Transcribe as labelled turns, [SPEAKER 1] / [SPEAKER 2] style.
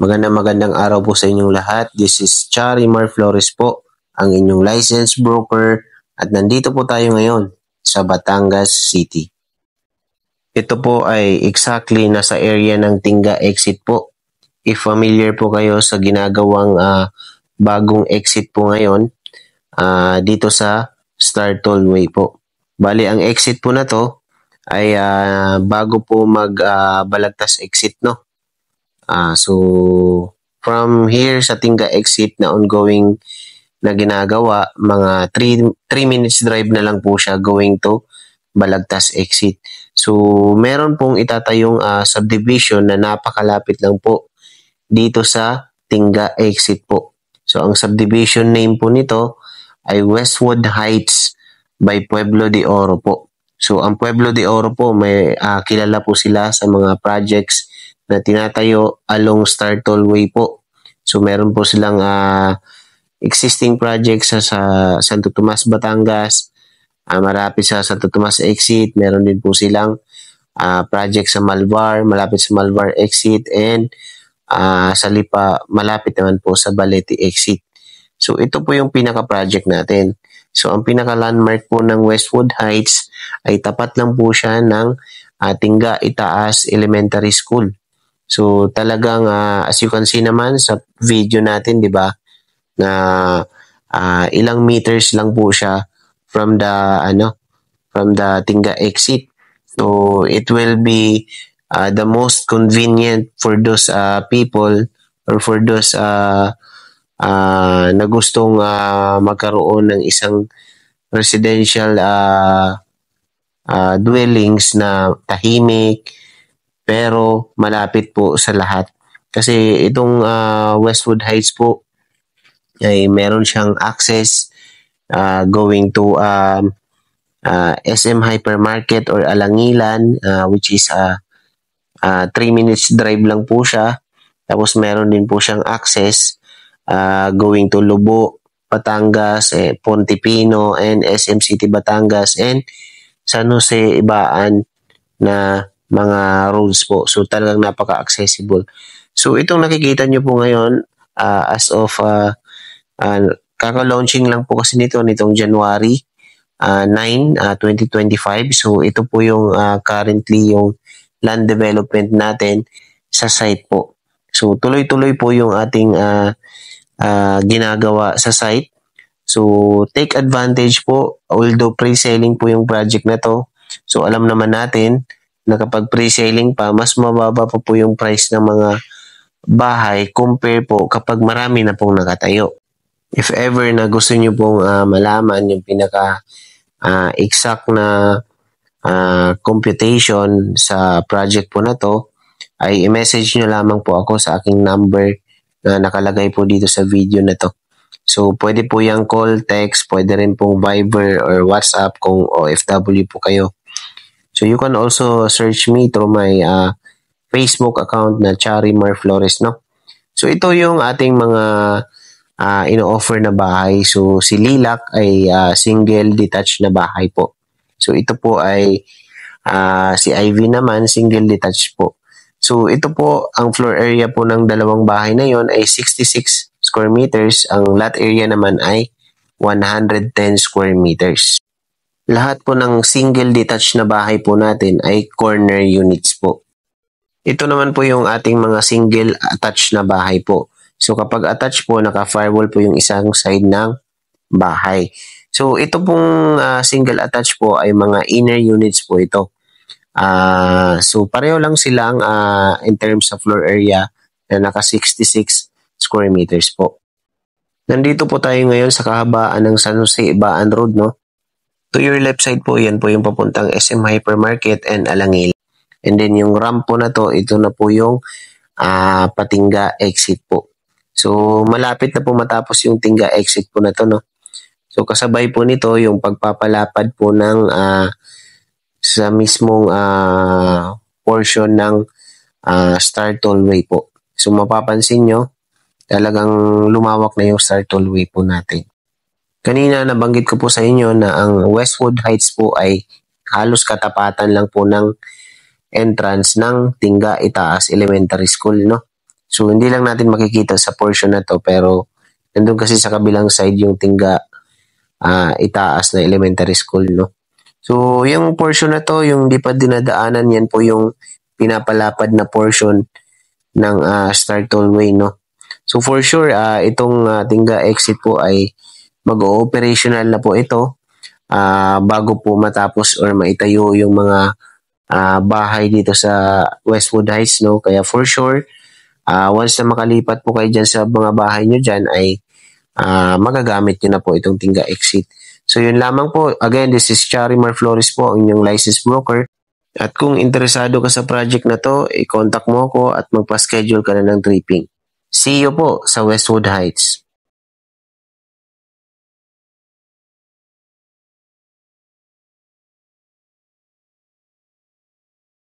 [SPEAKER 1] Magandang araw po sa inyong lahat. This is Charimar Flores po, ang inyong licensed broker at nandito po tayo ngayon sa Batangas City. Ito po ay exactly nasa area ng Tinga exit po. If familiar po kayo sa ginagawang bagong exit po ngayon dito sa Star Tollway po. Bali, ang exit po na to ay bago po Balagtas exit, no? So, from here sa Tinga exit na ongoing na ginagawa, mga 3 minutes drive na lang po siya going to Balagtas exit. So, meron pong itatayong subdivision na napakalapit lang po dito sa Tinga exit po. So, ang subdivision name po nito ay Westwood Heights by Pueblo de Oro po. So, ang Pueblo de Oro po, may kilala po sila sa mga projects na tinatayo along Star Tollway po. So, meron po silang existing projects sa Santo Tomas, Batangas, marapit sa Santo Tomas exit. Meron din po silang project sa Malvar, malapit sa Malvar exit, and sa Lipa, malapit naman po sa Balete exit. So, ito po yung pinaka-project natin. So, ang pinaka-landmark po ng Westwood Heights ay tapat lang po siya ng Tinga Itaas Elementary School. So, talagang as you can see naman sa video natin, di ba, na ilang meters lang po siya from the Tinga exit. So, it will be the most convenient for those people or for those na gustong magkaroon ng isang residential dwellings na tahimik pero malapit po sa lahat. Kasi itong Westwood Heights po ay meron siyang access going to SM Hypermarket or Alangilan, which is 3 minutes drive lang po siya. Tapos meron din po siyang access going to Lubo, Batangas, Ponte Pino, and SM City Batangas, and San Jose, Ibaan na mga roads po. So talagang napaka-accessible. So itong nakikita nyo po ngayon as of kaka-launching lang po kasi nitong January 9, 2025. So ito po yung currently yung land development natin sa site po. So tuloy-tuloy po yung ating ginagawa sa site. So, take advantage po, although pre-selling po yung project na to. So, alam naman natin na kapag pre-selling pa, mas mababa pa po yung price ng mga bahay compare po kapag marami na pong nakatayo. If ever na gusto nyo pong malaman yung pinaka-exact na computation sa project po na to, ay i-message nyo lamang po ako sa aking number na nakalagay po dito sa video na to. So, pwede po yung call, text, pwede rin pong Viber or WhatsApp kung OFW po kayo. So, you can also search me through my Facebook account na Charimar Flores, no? So, ito yung ating mga ino-offer na bahay. So, si Lilac ay single detached na bahay po. So, ito po ay si Ivy naman, single detached po. So, ito po, ang floor area po ng dalawang bahay na yon ay 66 square meters. Ang lot area naman ay 110 square meters. Lahat po ng single detached na bahay po natin ay corner units po. Ito naman po yung ating mga single attached na bahay po. So, kapag attached po, naka-firewall po yung isang side ng bahay. So, ito pong single attached po ay mga inner units po ito. So pareho lang silang in terms of floor area na naka 66 square meters po. Nandito po tayo ngayon sa kahabaan ng San Jose Ibaan Road, no? To your left side po, yan po yung papuntang SM Hypermarket and Alangil. And then yung ramp po na to, ito na po yung Patinga exit po. So malapit na po matapos yung Tinga exit po na to, no? So kasabay po nito yung pagpapalapad po ng sa mismong portion ng Star Tollway po. So mapapansin nyo, talagang lumawak na yung Star Tollway po natin. Kanina nabanggit ko po sa inyo na ang Westwood Heights po ay halos katapatan lang po ng entrance ng Tinga Itaas Elementary School, no? So, hindi lang natin makikita sa portion na to, pero nandun kasi sa kabilang side yung Tingga Itaas na elementary school, no? So, yung portion na to, yung di pa dinadaanan, yan po yung pinapalapad na portion ng Star Tollway, no? So, for sure, itong Tingga exit po ay mag-o-operational na po ito bago po matapos or maitayo yung mga bahay dito sa Westwood Heights, no? Kaya for sure, once na makalipat po kayo dyan sa mga bahay nyo dyan ay magagamit nyo na po itong Tingga exit. So yun lamang po. Again, this is Charimar Flores po, ang inyong licensed broker. At kung interesado ka sa project na to, i-contact mo ako at magpa-schedule ka na ng tripping. See you po sa Westwood Heights.